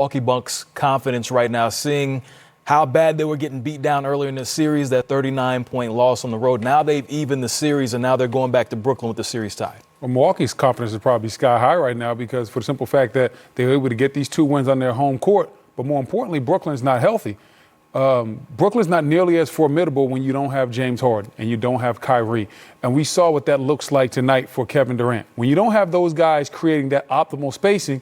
Milwaukee Bucks confidence right now, seeing how bad they were getting beat down earlier in the series, that 39-point loss on the road. Now they've evened the series, and now they're going back to Brooklyn with the series tied. Well, Milwaukee's confidence is probably sky high right now because for the simple fact that they were able to get these 2 wins on their home court. But more importantly, Brooklyn's not healthy. Brooklyn's not nearly as formidable when you don't have James Harden and you don't have Kyrie. And we saw what that looks like tonight for Kevin Durant. When you don't have those guys creating that optimal spacing,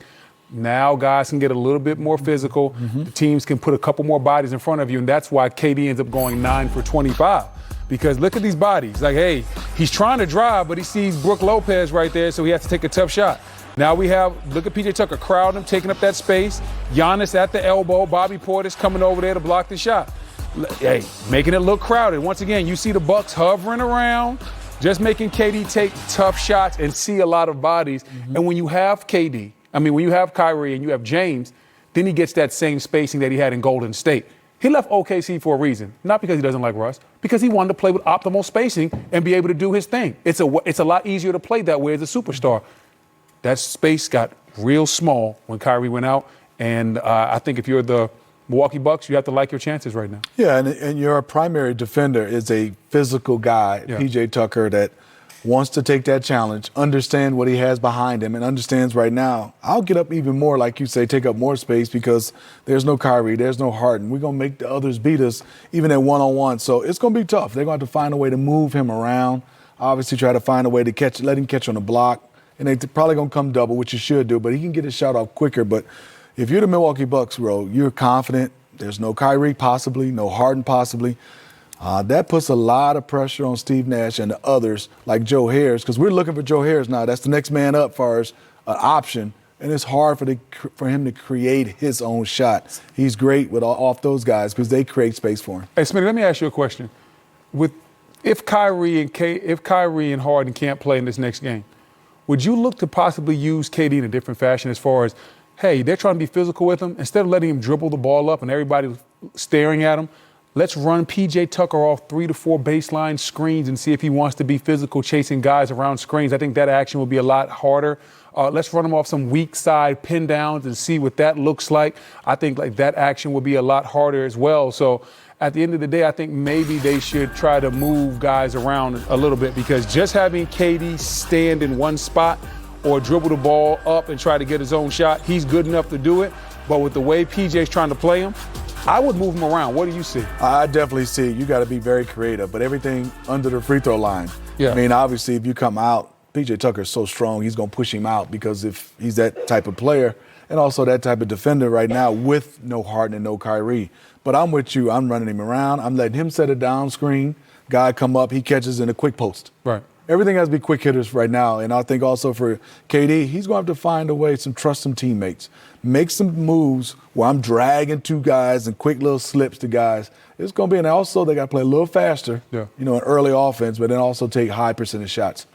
now guys can get a little bit more physical. The teams can put a couple more bodies in front of you, and that's why KD ends up going 9 for 25. Because look at these bodies. Like, hey, he's trying to drive, but he sees Brook Lopez right there, so he has to take a tough shot. Now we have, look at PJ Tucker crowding him, taking up that space. Giannis at the elbow. Bobby Portis coming over there to block the shot. Hey, making it look crowded. Once again, you see the Bucks hovering around, just making KD take tough shots and see a lot of bodies. And when you have when you have Kyrie and you have James, then he gets that same spacing that he had in Golden State. He left OKC for a reason, not because he doesn't like Russ, because he wanted to play with optimal spacing and be able to do his thing. It's a lot easier to play that way as a superstar. That space got real small when Kyrie went out, and I think if you're the Milwaukee Bucks, you have to like your chances right now. Yeah, and your primary defender is a physical guy, PJ Tucker, that wants to take that challenge, understand what he has behind him, and understands right now, I'll get up even more, like you say, take up more space because there's no Kyrie, there's no Harden. We're going to make the others beat us, even at one-on-one. So it's going to be tough. They're going to have to find a way to move him around, obviously try to find a way to let him catch on the block. And they're probably going to come double, which you should do, but he can get his shot off quicker. But if you're the Milwaukee Bucks, bro, you're confident. There's no Kyrie possibly, no Harden possibly. That puts a lot of pressure on Steve Nash and the others like Joe Harris, because we're looking for Joe Harris now. That's the next man up as far as an option, and it's hard for him to create his own shot. He's great off those guys because they create space for him. Hey, Smitty, let me ask you a question. If Kyrie and Harden can't play in this next game, would you look to possibly use KD in a different fashion as far as, hey, they're trying to be physical with him. Instead of letting him dribble the ball up and everybody staring at him, let's run PJ Tucker off 3 to 4 baseline screens and see if he wants to be physical chasing guys around screens. I think that action will be a lot harder. Let's run him off some weak side pin downs and see what that looks like. I think like that action will be a lot harder as well. So at the end of the day, I think maybe they should try to move guys around a little bit, because just having KD stand in one spot or dribble the ball up and try to get his own shot, he's good enough to do it. But with the way PJ's trying to play him, I would move him around. What do you see? I definitely see you got to be very creative, but everything under the free throw line. Yeah. I mean, obviously, if you come out, PJ Tucker's so strong, he's going to push him out because if he's that type of player and also that type of defender right now with no Harden and no Kyrie. But I'm with you. I'm running him around. I'm letting him set a down screen. Guy come up, he catches in a quick post. Right. Everything has to be quick hitters right now. And I think also for KD, he's going to have to find a way to trust some teammates. Make some moves where I'm dragging 2 guys and quick little slips to guys. It's going to be, and also they got to play a little faster, an early offense, but then also take high percentage shots.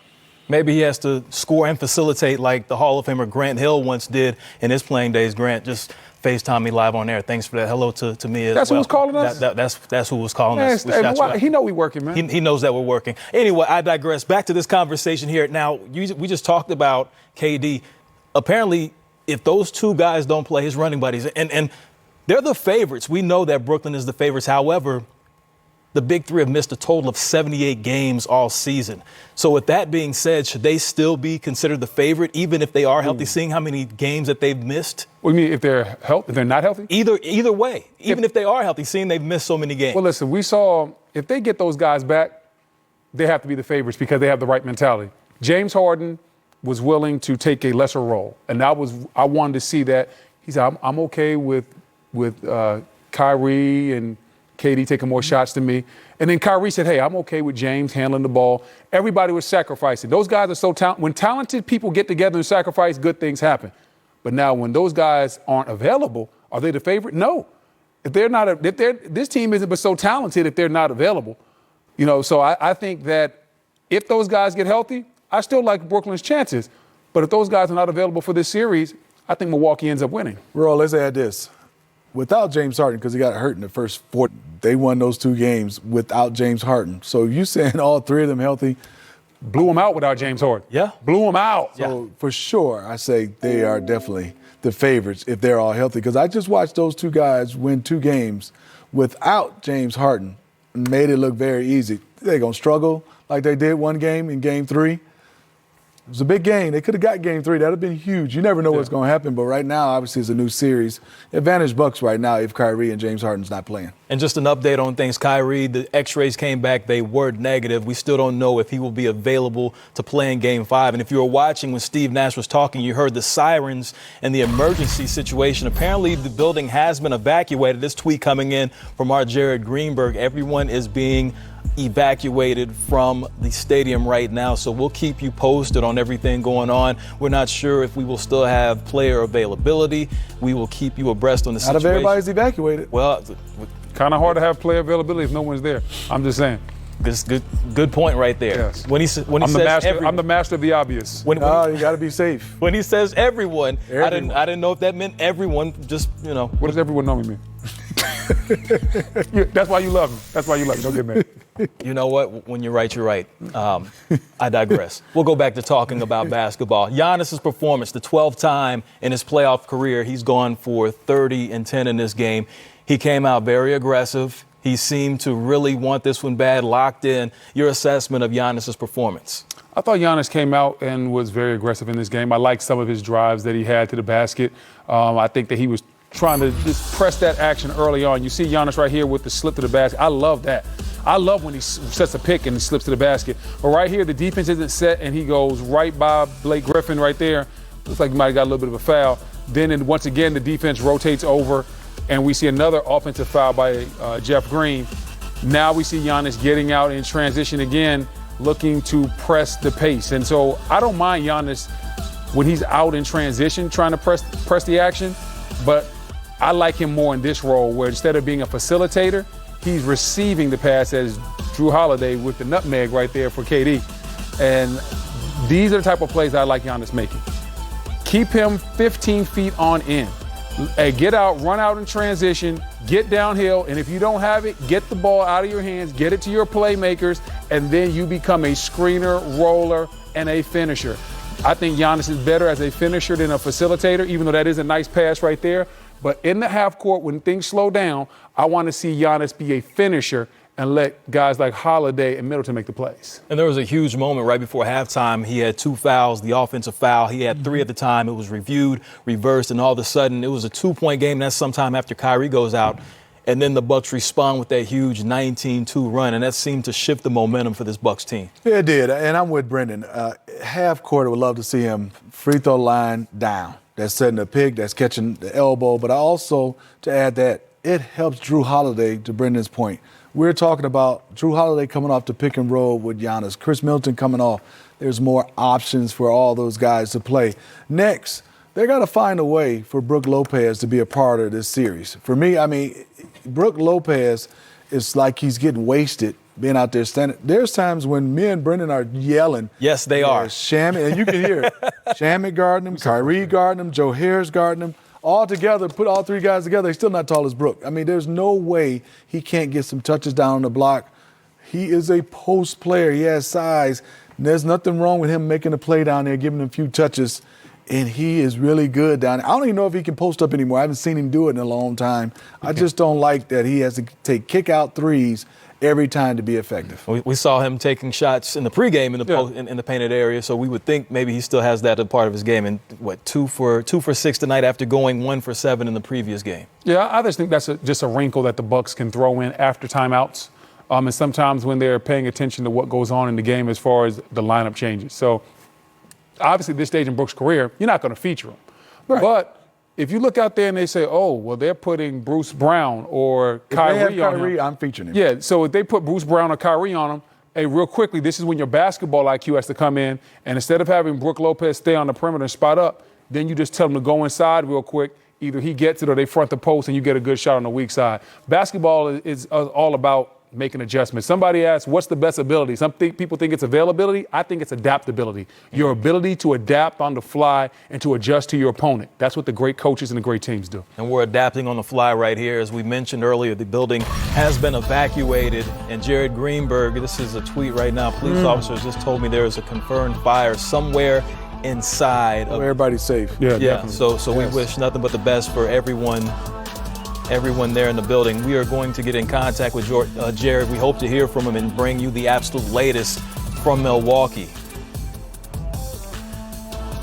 Maybe he has to score and facilitate like the Hall of Famer Grant Hill once did in his playing days. Grant, just FaceTime me live on air. Thanks for that. Hello to me as well. That's who was calling us? That's who was calling us. He know we working, man. He knows that we're working. Anyway, I digress. Back to this conversation here. Now, we just talked about KD. Apparently, if those 2 guys don't play, his running buddies, and they're the favorites. We know that Brooklyn is the favorites. However, the Big Three have missed a total of 78 games all season. So with that being said, should they still be considered the favorite, even if they are healthy, seeing how many games that they've missed? What do you mean, if they're not healthy? Either way, even if they are healthy, seeing they've missed so many games. Well, listen, we saw if they get those guys back, they have to be the favorites because they have the right mentality. James Harden was willing to take a lesser role, and I wanted to see that. He said, I'm okay with Kyrie and KD taking more shots than me. And then Kyrie said, hey, I'm okay with James handling the ball. Everybody was sacrificing. Those guys are so talented. When talented people get together and sacrifice, good things happen. But now when those guys aren't available, are they the favorite? No. This team isn't but so talented if they're not available. So I think that if those guys get healthy, I still like Brooklyn's chances. But if those guys are not available for this series, I think Milwaukee ends up winning. Roll, let's add this. Without James Harden, because he got hurt in the first 4, they won those 2 games without James Harden. So you saying all 3 of them healthy, blew them out without James Harden. Yeah. Blew them out. So for sure, I say they are definitely the favorites if they're all healthy. Because I just watched those two guys win 2 games without James Harden and made it look very easy. They're going to struggle like they did one game in Game 3. It was a big game. They could have got Game 3. That would have been huge. You never know what's going to happen. But right now, obviously, it's a new series. Advantage Bucks right now if Kyrie and James Harden's not playing. And just an update on things. Kyrie, the x-rays came back. They were negative. We still don't know if he will be available to play in Game 5. And if you were watching when Steve Nash was talking, you heard the sirens and the emergency situation. Apparently, the building has been evacuated. This tweet coming in from our Jared Greenberg. Everyone is being evacuated from the stadium right now, so we'll keep you posted on everything going on. We're not sure if we will still have player availability. We will keep you abreast on the situation. Not if everybody's evacuated. Well, kind of hard to have player availability if no one's there. I'm just saying. Good point right there. Yes. When he says everyone, I'm the master of the obvious. You got to be safe. When he says everyone, I Everyone. didn't know if that meant everyone. Just What does everyone know me mean? That's why you love me. That's why you love me. Don't get mad. You know what? When you're right, you're right. I digress. We'll go back to talking about basketball. Giannis's performance, the 12th time in his playoff career, he's gone for 30 and 10 in this game. He came out very aggressive. He seemed to really want this one bad, locked in. Your assessment of Giannis's performance? I thought Giannis came out and was very aggressive in this game. I liked some of his drives that he had to the basket. I think that he was trying to just press that action early on. You see Giannis right here with the slip to the basket. I love that. I love when he sets a pick and slips to the basket. But right here, the defense isn't set, and he goes right by Blake Griffin right there. Looks like he might have got a little bit of a foul. Then once again, the defense rotates over, and we see another offensive foul by Jeff Green. Now we see Giannis getting out in transition again, looking to press the pace. And so I don't mind Giannis when he's out in transition trying to press the action, but I like him more in this role where instead of being a facilitator, he's receiving the pass as Drew Holiday with the nutmeg right there for KD. And these are the type of plays I like Giannis making. Keep him 15 feet on in. Get out, run out in transition, get downhill, and if you don't have it, get the ball out of your hands, get it to your playmakers, and then you become a screener, roller, and a finisher. I think Giannis is better as a finisher than a facilitator, even though that is a nice pass right there. But in the half court, when things slow down, I want to see Giannis be a finisher and let guys like Holiday and Middleton make the plays. And there was a huge moment right before halftime. He had 2 fouls, the offensive foul. He had 3 at the time. It was reviewed, reversed, and all of a sudden it was a 2-point game. That's sometime after Kyrie goes out. And then the Bucks respond with that huge 19-2 run, and that seemed to shift the momentum for this Bucks team. Yeah, it did, and I'm with Brendan. Half court, I would love to see him free throw line down. That's setting a pick, that's catching the elbow. But I also, to add that, it helps Drew Holiday, to Brendan's point. We're talking about Drew Holiday coming off the pick and roll with Giannis. Chris Middleton coming off. There's more options for all those guys to play. Next, they got to find a way for Brook Lopez to be a part of this series. For me, I mean, Brook Lopez is like he's getting wasted being out there standing. There's times when me and Brendan are yelling. Yes, they are. Shamit, and you can hear it. Shamit guarding him, Kyrie guarding him, Joe Harris guarding him. All together, put all 3 guys together, he's still not tall as Brook. I mean, there's no way he can't get some touches down on the block. He is a post player. He has size. And there's nothing wrong with him making a play down there, giving him a few touches. And he is really good down there. I don't even know if he can post up anymore. I haven't seen him do it in a long time. I just don't like that he has to take kick-out threes every time to be effective. We saw him taking shots in the pregame in the painted area, so we would think maybe he still has that a part of his game. And 2 for 6 tonight after going 1 for 7 in the previous game. Yeah, I just think that's just a wrinkle that the Bucks can throw in after timeouts, and sometimes when they're paying attention to what goes on in the game as far as the lineup changes. So obviously, this stage in Brook's career, you're not going to feature him. Right. But if you look out there and they say, oh, well, they're putting Bruce Brown or Kyrie on him. I'm featuring him. Yeah, so if they put Bruce Brown or Kyrie on him, hey, real quickly, this is when your basketball IQ has to come in. And instead of having Brook Lopez stay on the perimeter and spot up, then you just tell him to go inside real quick. Either he gets it or they front the post and you get a good shot on the weak side. Basketball is all about making adjustments. Somebody asked, what's the best ability? Some people think it's availability. I think it's adaptability. Your ability to adapt on the fly and to adjust to your opponent. That's what the great coaches and the great teams do. And we're adapting on the fly right here. As we mentioned earlier, the building has been evacuated. And Jared Greenberg, this is a tweet right now. Police officers just told me there is a confirmed fire somewhere inside. Everybody's safe. Yeah, Yeah, definitely. so we wish nothing but the best for everyone there in the building. We are going to get in contact with Jared. We hope to hear from him and bring you the absolute latest from Milwaukee.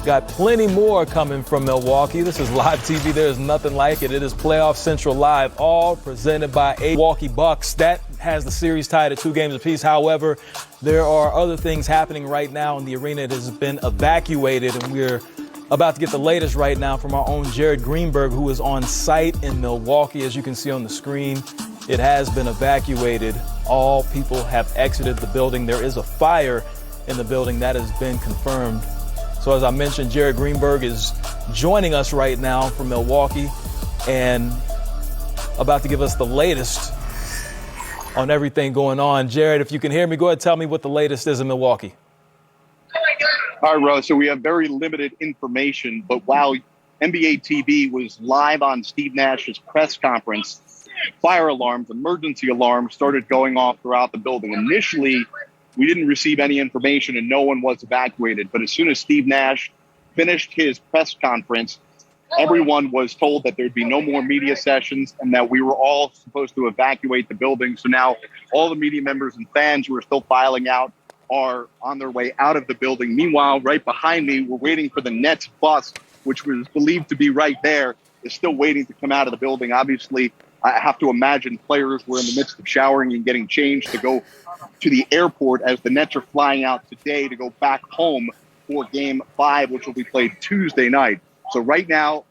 Got plenty more coming from Milwaukee. This is live TV. There's nothing like it. It is Playoff Central Live, all presented by Milwaukee Bucks. That has the series tied at 2 games apiece. However, there are other things happening right now in the arena that has been evacuated, and we're about to get the latest right now from our own Jared Greenberg, who is on site in Milwaukee. As you can see on the screen, it has been evacuated. All people have exited the building. There is a fire in the building that has been confirmed. So as I mentioned, Jared Greenberg is joining us right now from Milwaukee and about to give us the latest on everything going on. Jared, if you can hear me, go ahead and tell me what the latest is in Milwaukee. All right, Rose. So we have very limited information, but while NBA TV was live on Steve Nash's press conference, fire alarms, emergency alarms started going off throughout the building. Initially, we didn't receive any information and no one was evacuated. But as soon as Steve Nash finished his press conference, everyone was told that there'd be no more media sessions and that we were all supposed to evacuate the building. So now all the media members and fans who are still filing out are on their way out of the building. Meanwhile, right behind me, we're waiting for the Nets bus, which was believed to be right there, is still waiting to come out of the building. Obviously, I have to imagine players were in the midst of showering and getting changed to go to the airport as the Nets are flying out today to go back home for Game 5, which will be played Tuesday night. So right now,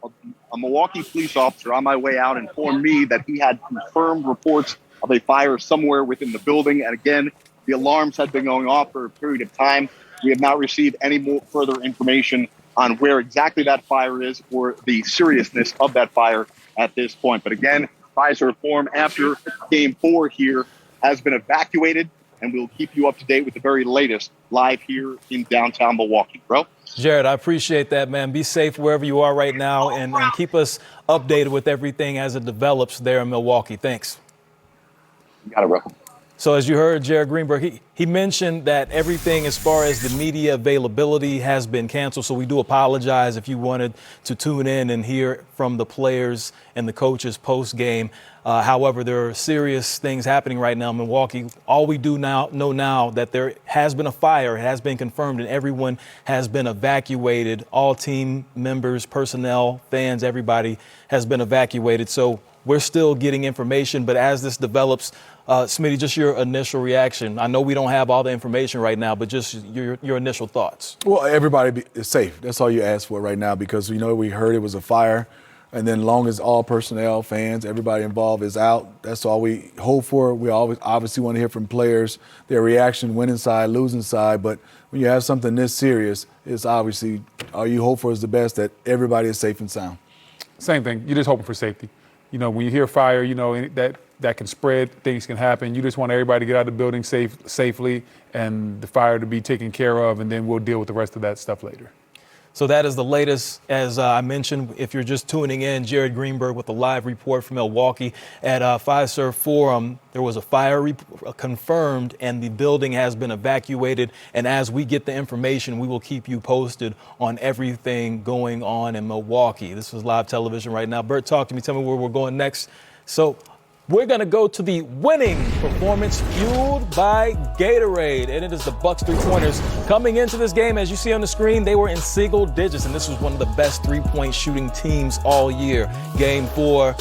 a Milwaukee police officer on my way out informed me that he had confirmed reports of a fire somewhere within the building. And again, the alarms had been going off for a period of time. We have not received any more further information on where exactly that fire is or the seriousness of that fire at this point. But again, Pfizer Forum after Game 4 here has been evacuated, and we'll keep you up to date with the very latest live here in downtown Milwaukee. Bro? Jared, I appreciate that, man. Be safe wherever you are right now and keep us updated with everything as it develops there in Milwaukee. Thanks. You got it, bro. So as you heard, Jared Greenberg, he mentioned that everything as far as the media availability has been canceled. So we do apologize if you wanted to tune in and hear from the players and the coaches post-game. However, there are serious things happening right now in Milwaukee. All we do now know now that there has been a fire. It has been confirmed, and everyone has been evacuated. All team members, personnel, fans, everybody has been evacuated. So we're still getting information, but as this develops, Smitty, just your initial reaction. I know we don't have all the information right now, but just your initial thoughts. Well, everybody is safe. That's all you ask for right now because, we heard it was a fire. And then long as all personnel, fans, everybody involved is out, that's all we hope for. We always obviously want to hear from players, their reaction, winning side, losing side. But when you have something this serious, it's obviously all you hope for is the best, that everybody is safe and sound. Same thing. You're just hoping for safety. When you hear fire, that can spread, things can happen. You just want everybody to get out of the building safely and the fire to be taken care of, and then we'll deal with the rest of that stuff later. So that is the latest. As I mentioned, if you're just tuning in, Jared Greenberg with a live report from Milwaukee at Pfizer Forum. There was a fire confirmed and the building has been evacuated. And as we get the information, we will keep you posted on everything going on in Milwaukee. This is live television right now. Bert, talk to me. Tell me where we're going next. So we're going to go to the winning performance fueled by Gatorade, and it is the Bucks three-pointers. Coming into this game, as you see on the screen, they were in single digits, and this was one of the best three-point shooting teams all year. Game 4,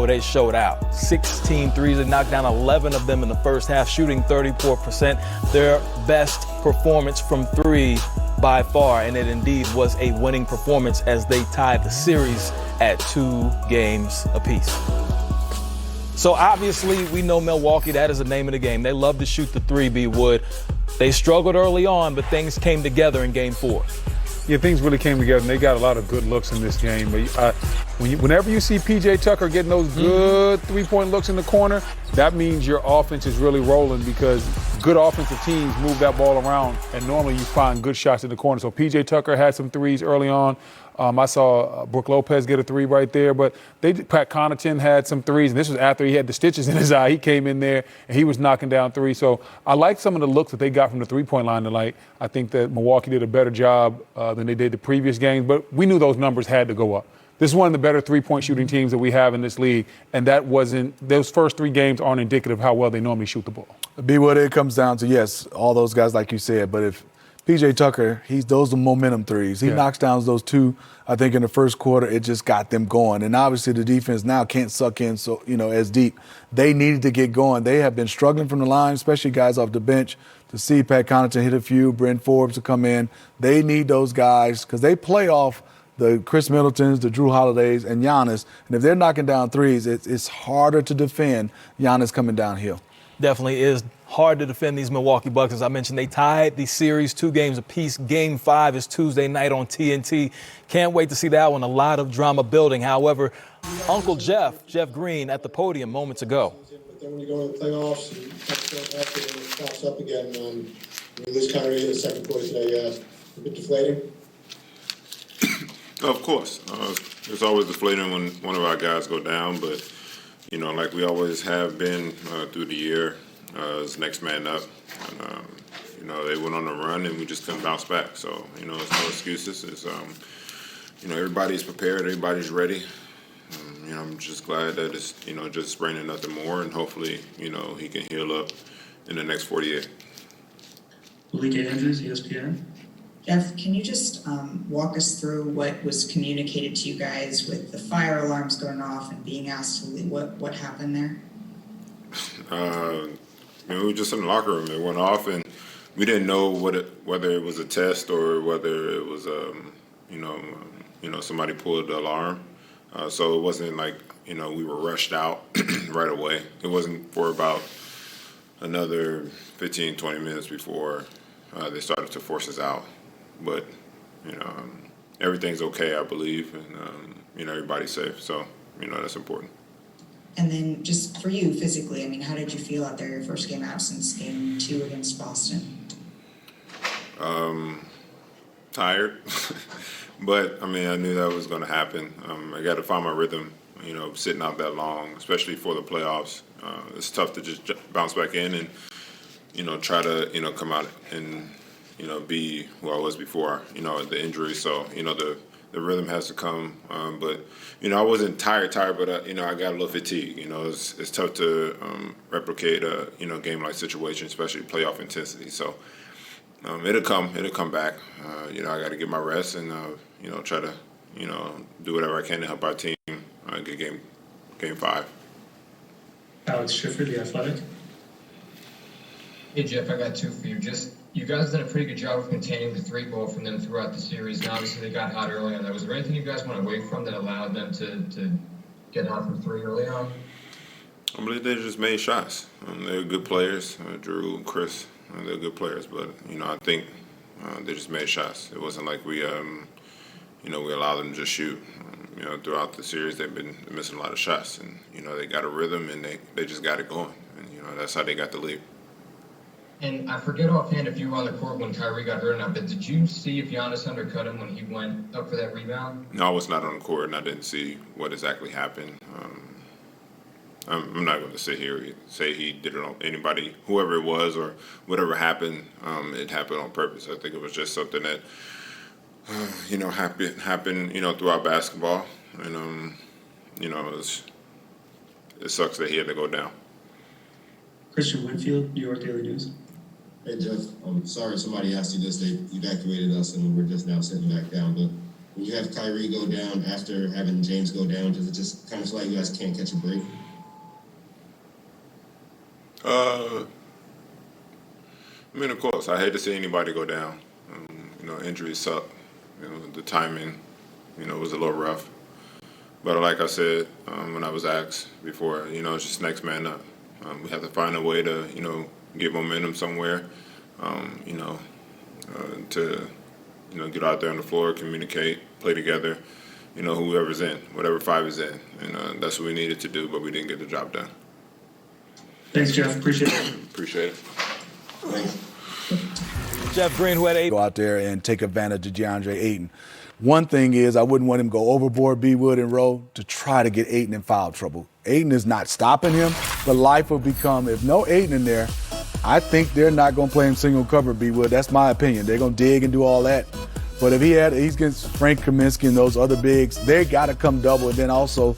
they showed out. 16 threes, they knocked down 11 of them in the first half, shooting 34%. Their best performance from 3 by far, and it indeed was a winning performance as they tied the series at 2 games apiece. So obviously we know Milwaukee, that is the name of the game. They love to shoot the 3, B. Wood. They struggled early on, but things came together in Game 4. Yeah, things really came together, and they got a lot of good looks in this game. But whenever you see P.J. Tucker getting those good three-point looks in the corner, that means your offense is really rolling because good offensive teams move that ball around, and normally you find good shots in the corner. So P.J. Tucker had some threes early on. I saw Brook Lopez get a three right there, but Pat Connaughton had some threes, and this was after he had the stitches in his eye. He came in there, and he was knocking down threes. So I like some of the looks that they got from the three-point line tonight. I think that Milwaukee did a better job than they did the previous games, but we knew those numbers had to go up. This is one of the better three-point shooting teams that we have in this league, and those first three games aren't indicative of how well they normally shoot the ball. Be what it comes down to, yes, all those guys like you said, but if P.J. Tucker, those are momentum threes. He knocks down those two. I think in the first quarter, it just got them going. And obviously the defense now can't suck in as deep. They needed to get going. They have been struggling from the line, especially guys off the bench. To see Pat Connaughton hit a few, Brent Forbes to come in. They need those guys because they play off the Chris Middletons, the Drew Holidays, and Giannis. And if they're knocking down threes, it's harder to defend Giannis coming downhill. Definitely is hard to defend these Milwaukee Bucks. As I mentioned, they tied the series 2 games apiece. Game 5 is Tuesday night on TNT. Can't wait to see that one. A lot of drama building. However, Uncle Jeff Green, at the podium moments ago. But then when you go to the playoffs and after it pops up again, you lose Kyrie in the second quarter today, a bit deflating. Of course. It's always deflating when one of our guys go down, but like we always have been through the year, it's next man up. And, they went on a run and we just couldn't bounce back. So, it's no excuses. It's, everybody's prepared, everybody's ready. I'm just glad that it's, just sprain and nothing more. And hopefully, he can heal up in the next 48. Malik Andrews, ESPN. Jeff, can you just walk us through what was communicated to you guys with the fire alarms going off and being asked to leave? What happened there? We were just in the locker room. It went off, and we didn't know whether it was a test or whether it was, somebody pulled the alarm. So it wasn't like, we were rushed out right away. It wasn't for about another 15, 20 minutes before they started to force us out. But, everything's okay, I believe, and, everybody's safe. So, that's important. And then just for you physically, how did you feel out there your first game out since game 2 against Boston? Tired. But, I knew that was going to happen. I got to find my rhythm, sitting out that long, especially for the playoffs. It's tough to just bounce back in and, try to, come out and, be who I was before, the injury. So, the rhythm has to come. But, I wasn't tired, but, I got a little fatigue. It's tough to replicate a, game-like situation, especially playoff intensity. So, it'll come back. I got to get my rest and, try to, do whatever I can to help our team get game 5. Alex Schiffer, The Athletic. Hey, Jeff, I got 2 for you. You guys did a pretty good job of containing the 3 ball from them throughout the series, and obviously they got hot early on that. Was there anything you guys went away from that allowed them to get hot from 3 early on? I believe they just made shots. They're good players, Drew and Chris. They're good players, but I think they just made shots. It wasn't like we allowed them to just shoot. Throughout the series they've been missing a lot of shots, and they got a rhythm and they just got it going, and that's how they got the lead. And I forget offhand if you were on the court when Kyrie got hurt or not, but did you see if Giannis undercut him when he went up for that rebound? No, I was not on the court, and I didn't see what exactly happened. I'm not going to sit here and say he did it on anybody, whoever it was, or whatever happened. It happened on purpose. I think it was just something that happened throughout basketball, and it sucks that he had to go down. Christian Winfield, New York Daily News. Hey, Jeff, I'm sorry somebody asked you this. They evacuated us, and we're just now sitting back down. But when you have Kyrie go down after having James go down, does it just kind of feel like you guys can't catch a break? Of course, I hate to see anybody go down. Injuries suck. The timing, was a little rough. But like I said, when I was asked before, it's just next man up. We have to find a way to, get momentum somewhere, to, get out there on the floor, communicate, play together. Whoever's in, whatever five is in, and that's what we needed to do, but we didn't get the job done. Thanks, Jeff. Appreciate it. Appreciate it. Jeff Green, who had 8. Go out there and take advantage of DeAndre Ayton. One thing is, I wouldn't want him to go overboard, B. Wood and Rowe, to try to get Ayton in foul trouble. Ayton is not stopping him, but life will become, if no Ayton in there, I think they're not going to play him single cover, B. Wood. That's my opinion. They're going to dig and do all that. But if he's against Frank Kaminsky and those other bigs, they got to come double. And then also,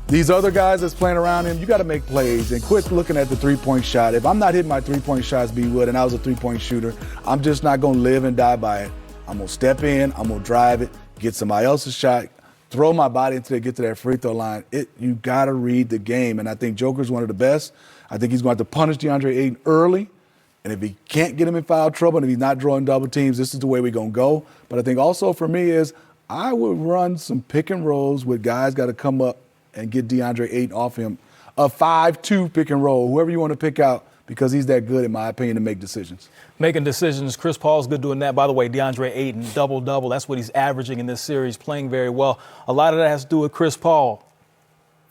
these other guys that's playing around him, you got to make plays and quit looking at the three-point shot. If I'm not hitting my three-point shots, B. Wood, and I was a three-point shooter, I'm just not going to live and die by it. I'm going to step in, I'm going to drive it, get somebody else's shot, throw my body until they get to that free throw line. You got to read the game. And I think Joker's one of the best. I think he's going to have to punish DeAndre Ayton early. And if he can't get him in foul trouble and if he's not drawing double teams, this is the way we're going to go. But I think also for me is I would run some pick and rolls with guys got to come up and get DeAndre Ayton off him. A 5-2 pick and roll, whoever you want to pick out, because he's that good, in my opinion, to make decisions. Making decisions. Chris Paul's good doing that. By the way, DeAndre Ayton, double-double. That's what he's averaging in this series, playing very well. A lot of that has to do with Chris Paul.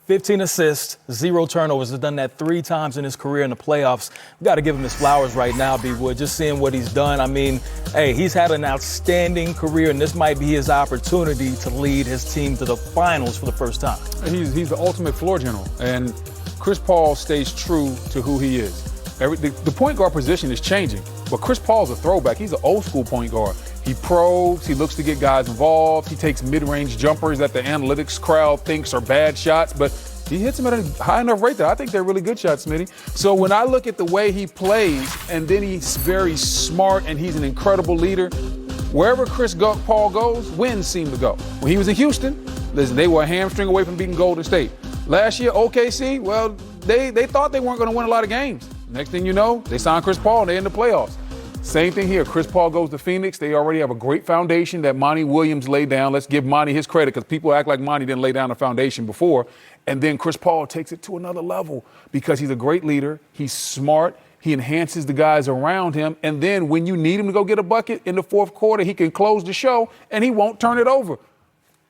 15 assists, 0 turnovers. He's done that 3 times in his career in the playoffs. We've got to give him his flowers right now, B. Wood, just seeing what he's done. I mean, hey, he's had an outstanding career, and this might be his opportunity to lead his team to the finals for the first time. He's the ultimate floor general, and Chris Paul stays true to who he is. The point guard position is changing, but Chris Paul's a throwback. He's an old-school point guard. He probes, he looks to get guys involved, he takes mid-range jumpers that the analytics crowd thinks are bad shots, but he hits them at a high enough rate that I think they're really good shots, Smitty. So when I look at the way he plays, and then he's very smart and he's an incredible leader, wherever Paul goes, wins seem to go. When he was in Houston, listen, they were a hamstring away from beating Golden State. Last year, OKC, well, they thought they weren't going to win a lot of games. Next thing you know, they signed Chris Paul and they're in the playoffs. Same thing here. Chris Paul goes to Phoenix. They already have a great foundation that Monty Williams laid down. Let's give Monty his credit because people act like Monty didn't lay down a foundation before. And then Chris Paul takes it to another level because he's a great leader. He's smart. He enhances the guys around him. And then when you need him to go get a bucket in the fourth quarter, he can close the show and he won't turn it over.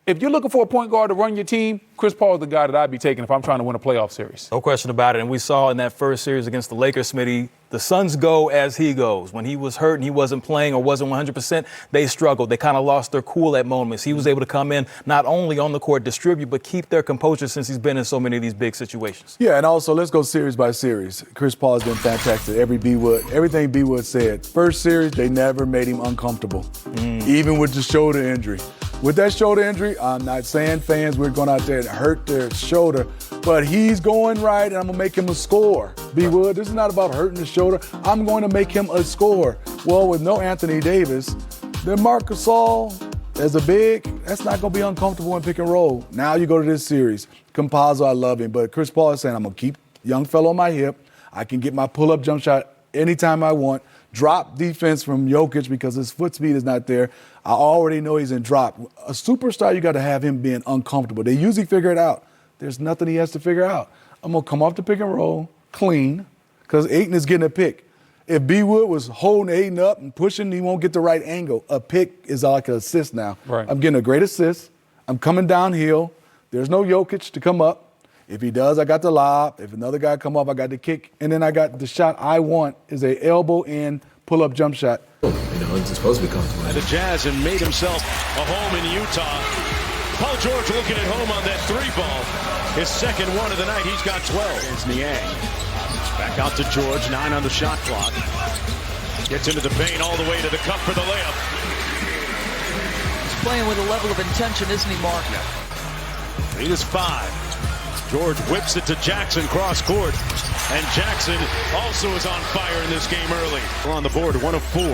If you're looking for a point guard to run your team, Chris Paul is the guy that I'd be taking if I'm trying to win a playoff series. No question about it. And we saw in that first series against the Lakers, Smitty, the Suns go as he goes. When he was hurt and he wasn't playing or wasn't 100%, they struggled. They kind of lost their cool at moments. He was able to come in, not only on the court, distribute, but keep their composure since he's been in so many of these big situations. Yeah, and also let's go series by series. Chris Paul has been fantastic. Everything B. Wood said. First series, they never made him uncomfortable, even with the shoulder injury. With that shoulder injury, I'm not saying fans we're going out there and hurt their shoulder, but he's going right, and I'm going to make him a scorer. B. Wood, this is not about hurting the shoulder. I'm going to make him a scorer. Well, with no Anthony Davis, then Marc Gasol as a big, that's not going to be uncomfortable in pick and roll. Now you go to this series. Campazzo, I love him, but Chris Paul is saying, I'm going to keep young fellow on my hip. I can get my pull-up jump shot anytime I want. Drop defense from Jokic because his foot speed is not there. I already know he's in drop. A superstar, you got to have him being uncomfortable. They usually figure it out. There's nothing he has to figure out. I'm going to come off the pick and roll clean because Ayton is getting a pick. If B. Wood was holding Ayton up and pushing, he won't get the right angle. A pick is like an assist now. Right. I'm getting a great assist. I'm coming downhill. There's no Jokic to come up. If he does, I got the lob. If another guy come up, I got the kick. And then I got the shot I want is a elbow in pull-up jump shot. It's supposed to be comfortable. The Jazz have made himself a home in Utah. Paul George looking at home on that 3-ball. His second one of the night. He's got 12. Here's Niang. Back out to George. 9 on the shot clock. Gets into the paint all the way to the cup for the layup. He's playing with a level of intention, isn't he, Mark? Lead is 5. George whips it to Jackson cross court. And Jackson also is on fire in this game early. We're on the board, 1 of 4.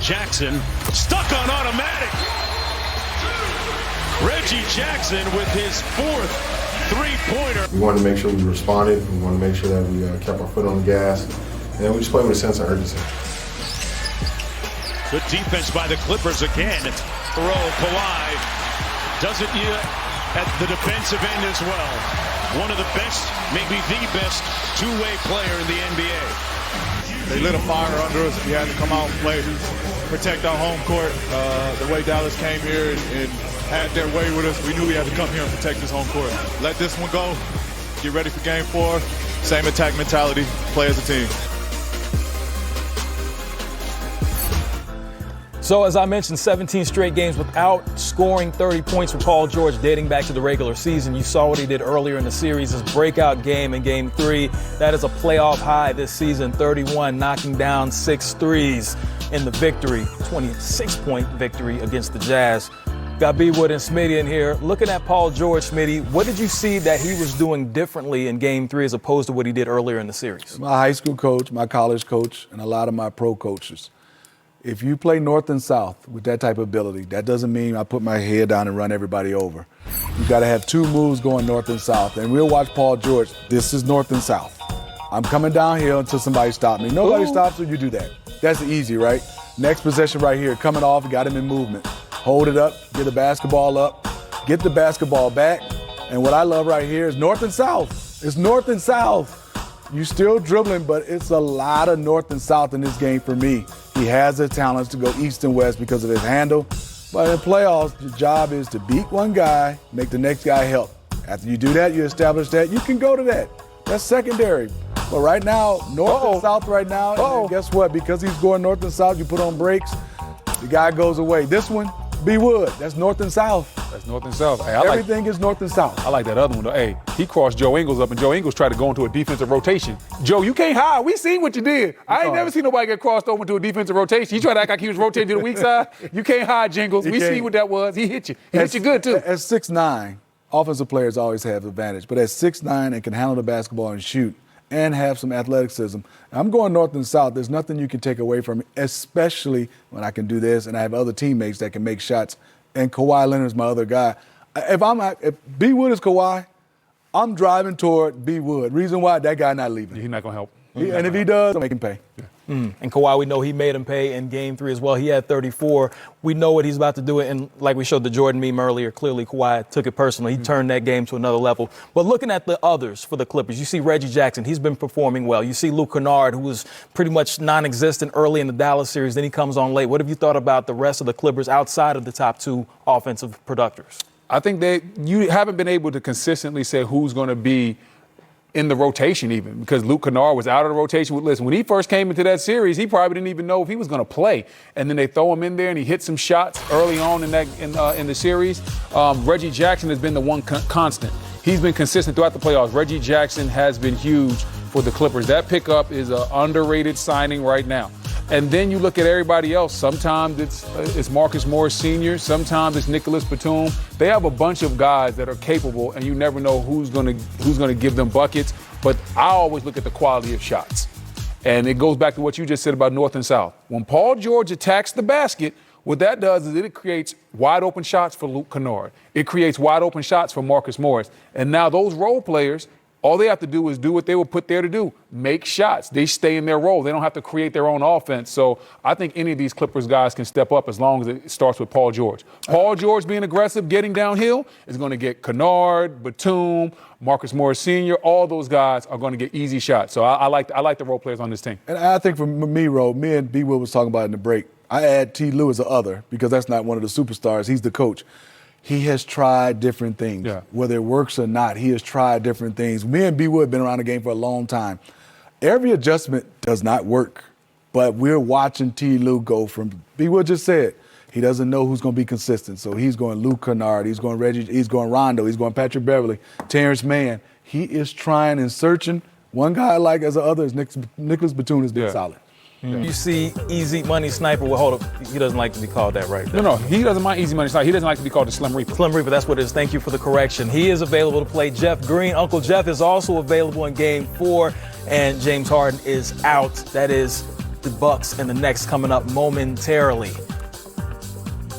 Jackson stuck on automatic. Reggie Jackson with his 4th three-pointer. We wanted to make sure we responded. We wanted to make sure that we kept our foot on the gas. And we just played with a sense of urgency. Good defense by the Clippers again. Kawhi does it at the defensive end as well. One of the best, maybe the best, two-way player in the NBA. They lit a fire under us. We had to come out and play protect our home court. The way Dallas came here and had their way with us, we knew we had to come here and protect this home court. Let this one go. Get ready for game 4. Same attack mentality. Play as a team. So as I mentioned, 17 straight games without scoring 30 points for Paul George dating back to the regular season. You saw what he did earlier in the series, his breakout game in Game 3. That is a playoff high this season, 31, knocking down 6 threes in the victory, 26-point victory against the Jazz. Got B. Wood and Smitty in here. Looking at Paul George, Smitty, what did you see that he was doing differently in Game 3 as opposed to what he did earlier in the series? My high school coach, my college coach, and a lot of my pro coaches. If you play north and south with that type of ability, that doesn't mean I put my head down and run everybody over. You got to have 2 moves going north and south. And we'll watch Paul George. This is north and south. I'm coming downhill until somebody stops me. Nobody stops you, you do that. That's easy, right? Next possession right here, coming off, got him in movement. Hold it up, get the basketball up, get the basketball back. And what I love right here is north and south. It's north and south. You still dribbling, but it's a lot of north and south in this game for me. He has the talents to go east and west because of his handle. But in playoffs, your job is to beat one guy, make the next guy help. After you do that, you establish that, you can go to that. That's secondary. But right now, north and south right now, and guess what? Because he's going north and south, you put on brakes, the guy goes away. This one, B. Wood, that's north and south. That's north and south. Hey, Everything is north and south. I like that other one, though. Hey, he crossed Joe Ingles up, and Joe Ingles tried to go into a defensive rotation. Joe, you can't hide. We seen what you did. I ain't never seen nobody get crossed over into a defensive rotation. He tried to act like he was rotating to the weak side. You can't hide, Jingles. We see what that was. He hit you. He hit you good, too. At 6'9", offensive players always have advantage. But at 6'9" and can handle the basketball and shoot and have some athleticism. I'm going north and south. There's nothing you can take away from me, especially when I can do this and I have other teammates that can make shots. And Kawhi Leonard's my other guy. If B. Wood is Kawhi, I'm driving toward B. Wood. Reason why, that guy not leaving. He's not going to help. And if he does, I'll make him pay. Yeah. And Kawhi, we know he made him pay in Game 3 as well. He had 34. We know what he's about to do. And like we showed the Jordan meme earlier, clearly Kawhi took it personally. He turned that game to another level. But looking at the others for the Clippers, you see Reggie Jackson. He's been performing well. You see Luke Kennard, who was pretty much non-existent early in the Dallas series. Then he comes on late. What have you thought about the rest of the Clippers outside of the top 2 offensive producers? I think you haven't been able to consistently say who's going to be in the rotation even, because Luke Kennard was out of the rotation. Listen, when he first came into that series, he probably didn't even know if he was going to play. And then they throw him in there, and he hit some shots early on in the series. Reggie Jackson has been the one constant. He's been consistent throughout the playoffs. Reggie Jackson has been huge for the Clippers. That pickup is an underrated signing right now. And then you look at everybody else. Sometimes it's Marcus Morris Sr., sometimes it's Nicholas Batum. They have a bunch of guys that are capable, and you never know who's gonna give them buckets. But I always look at the quality of shots. And it goes back to what you just said about North and South. When Paul George attacks the basket, what that does is it creates wide open shots for Luke Kennard. It creates wide open shots for Marcus Morris. And now those role players, all they have to do is do what they were put there to do, make shots. They stay in their role. They don't have to create their own offense. So I think any of these Clippers guys can step up as long as it starts with Paul George. Paul George being aggressive, getting downhill, is going to get Kennard, Batum, Marcus Morris Sr., all those guys are going to get easy shots. So I like the role players on this team. And I think for me, me and B. Will was talking about in the break, I add T. Lue as the other because that's not one of the superstars. He's the coach. He has tried different things. Yeah. Whether it works or not, he has tried different things. Me and B. Wood have been around the game for a long time. Every adjustment does not work, but we're watching T. Lue go from, B. Wood just said, he doesn't know who's going to be consistent. So he's going Luke Kennard, he's going Reggie, he's going Rondo, he's going Patrick Beverly, Terrence Mann. He is trying and searching. One guy I like as the other is Nicholas Batum has been solid. You see Easy Money Sniper. Well, hold up. He doesn't like to be called that right there. No, he doesn't mind Easy Money Sniper. He doesn't like to be called the Slim Reaper. Slim Reaper, that's what it is. Thank you for the correction. He is available to play Jeff Green. Uncle Jeff is also available in Game 4, and James Harden is out. That is the Bucks and the Knicks coming up momentarily.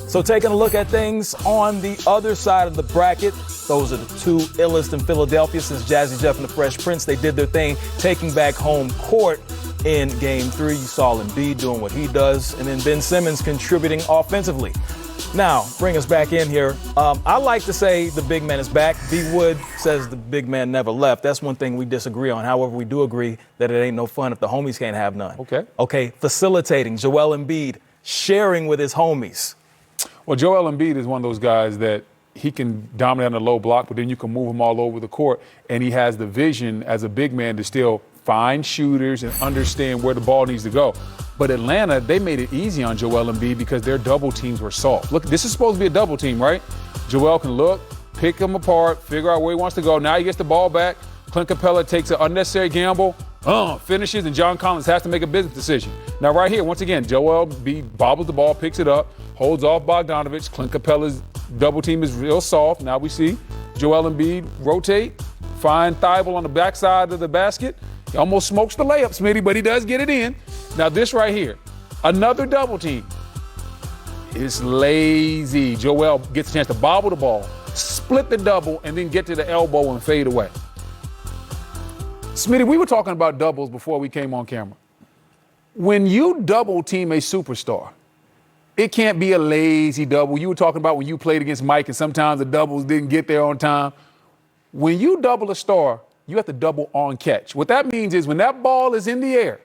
So taking a look at things on the other side of the bracket, those are the 2 illest in Philadelphia since Jazzy Jeff and the Fresh Prince. They did their thing, taking back home court in Game 3. You saw Embiid doing what he does, and then Ben Simmons contributing offensively. Now, bring us back in here. I like to say the big man is back. B. Wood says the big man never left. That's one thing we disagree on. However, we do agree that it ain't no fun if the homies can't have none. Okay. Okay, facilitating. Joel Embiid sharing with his homies. Well, Joel Embiid is one of those guys that he can dominate on the low block, but then you can move him all over the court, and he has the vision as a big man to still find shooters and understand where the ball needs to go. But Atlanta, they made it easy on Joel Embiid because their double teams were soft. Look, this is supposed to be a double team, right? Joel can look, pick him apart, figure out where he wants to go. Now he gets the ball back. Clint Capella takes an unnecessary gamble, finishes, and John Collins has to make a business decision. Now right here, once again, Joel Embiid bobbles the ball, picks it up, holds off Bogdanovich. Clint Capella's double team is real soft. Now we see Joel Embiid rotate, find Thibault on the backside of the basket. He almost smokes the layup, Smitty, but he does get it in. Now this right here, another double team. It's lazy. Joel gets a chance to bobble the ball, split the double, and then get to the elbow and fade away. Smitty, we were talking about doubles before we came on camera. When you double team a superstar, it can't be a lazy double. You were talking about when you played against Mike and sometimes the doubles didn't get there on time. When you double a star, you have to double on catch. What that means is when that ball is in the air,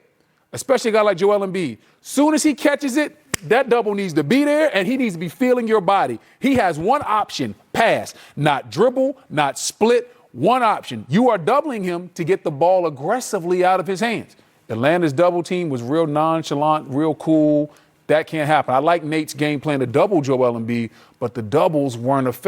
especially a guy like Joel Embiid, soon as he catches it, that double needs to be there and he needs to be feeling your body. He has one option, pass, not dribble, not split, one option. You are doubling him to get the ball aggressively out of his hands. Atlanta's double team was real nonchalant, real cool. That can't happen. I like Nate's game plan to double Joel Embiid, but the doubles weren't effective.